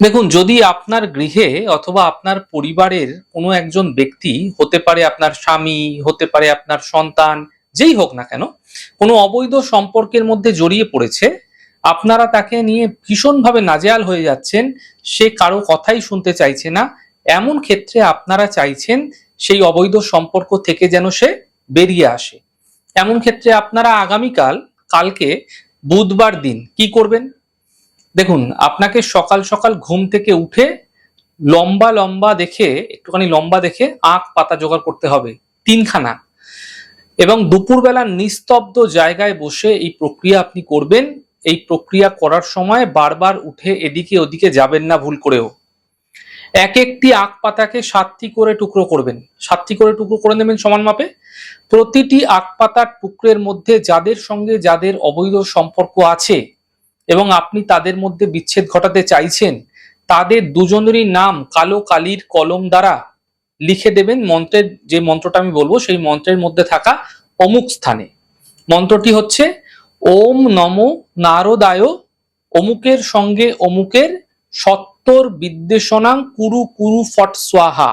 দেখুন, যদি আপনার গৃহে অথবা আপনার পরিবারের কোনো একজন ব্যক্তি, হতে পারে আপনার স্বামী, হতে পারে আপনার সন্তান, যেই হোক না কেন, কোনো অবৈধ সম্পর্কের মধ্যে জড়িয়ে পড়েছে, আপনারা তাকে নিয়ে ভীষণভাবে নাজেহাল হয়ে যাচ্ছেন, সে কারো কথাই শুনতে চাইছে না, এমন ক্ষেত্রে আপনারা চাইছেন সেই অবৈধ সম্পর্ক থেকে যেন সে বেরিয়ে আসে। এমন ক্ষেত্রে আপনারা কালকে বুধবার দিন কি করবেন? দেখুন, আপনাকে সকাল সকাল ঘুম থেকে উঠে একটুখানি লম্বা দেখে আখ পাতা জোগাড় করতে হবে, 3খানা। এবং দুপুরবেলা নিস্তব্ধ জায়গায় বসে এই প্রক্রিয়া আপনি করবেন। এই প্রক্রিয়া করার সময় বারবার উঠে এদিকে ওদিকে যাবেন না ভুল করেও। এক একটি আখ পাতাকে 7টি করে টুকরো করবেন, 7টি করে টুকরো করে নেবেন সমান মাপে। প্রতিটি আখ পাতার টুকরের মধ্যে যাদের সঙ্গে যাদের অবৈধ সম্পর্ক আছে এবং আপনি তাদের মধ্যে বিচ্ছেদ ঘটাতে চাইছেন, তাদের দুজনেরই নাম কালো কালির কলম দ্বারা লিখে দেবেন। যে মন্ত্রটা আমি বলবো সেই মন্ত্রের মধ্যে থাকা অমুক স্থানে। মন্ত্রটি হচ্ছে ওম নমো নারদায় অমুকের সঙ্গে অমুকের সত্তর বিদ্বেষণাং কুরু কুরু ফট স্বাহা।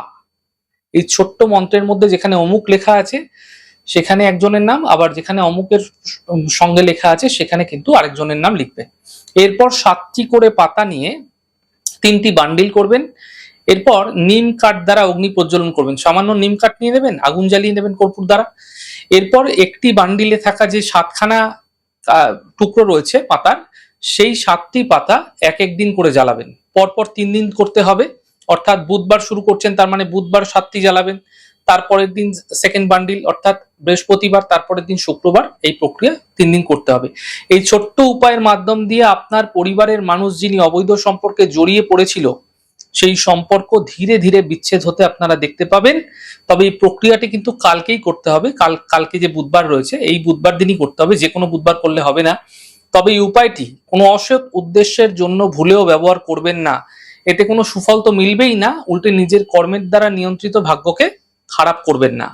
এই ছোট্ট মন্ত্রের মধ্যে যেখানে অমুক লেখা আছে সেখানে একজনের নাম, আবার যেখানে অমুকের সঙ্গে লেখা আছে সেখানে কিন্তু আরেকজনের নাম লিখবে। এরপর 7টি করে পাতা নিয়ে 3টি বান্ডিল করবেন। এরপর নিম কাঠ দ্বারা অগ্নি প্রজ্বলন করবেন। সামান্য নিম কাঠ নিয়ে নেবেন, আগুন জ্বালিয়ে নেবেন কর্পূর দ্বারা। এরপর একটি বান্ডিলে থাকা যে 7খানা টুকরো রয়েছে পাতার, সেই 7টি পাতা এক এক দিন করে জ্বালাবেন। পরপর 3 দিন করতে হবে। অর্থাৎ বুধবার শুরু করছেন, তার মানে বুধবার 7টি জ্বালাবেন, তারপরের দিন সেকেন্ড বান্ডিল অর্থাৎ বৃহস্পতিবার, তারপরের দিন শুক্রবার। এই প্রক্রিয়া 3 দিন করতে হবে। এই ছোট্ট উপায়ের মাধ্যম দিয়ে আপনার পরিবারের মানুষ যিনি অবৈধ সম্পর্কে জড়িয়ে পড়েছিল, সেই সম্পর্ক ধীরে ধীরে বিচ্ছেদ হতে আপনারা দেখতে পাবেন। তবে এই প্রক্রিয়াটি কিন্তু কালকেই করতে হবে। কালকে যে বুধবার রয়েছে এই বুধবার দিনই করতে হবে, যে কোনো বুধবার করলে হবে না। তবে এই উপায়টি কোনো অসৎ উদ্দেশ্যের জন্য ভুলেও ব্যবহার করবেন না। এতে কোনো সুফল তো মিলবেই না, উল্টে নিজের কর্মের দ্বারা নিয়ন্ত্রিত ভাগ্যকে খারাপ করবেন না।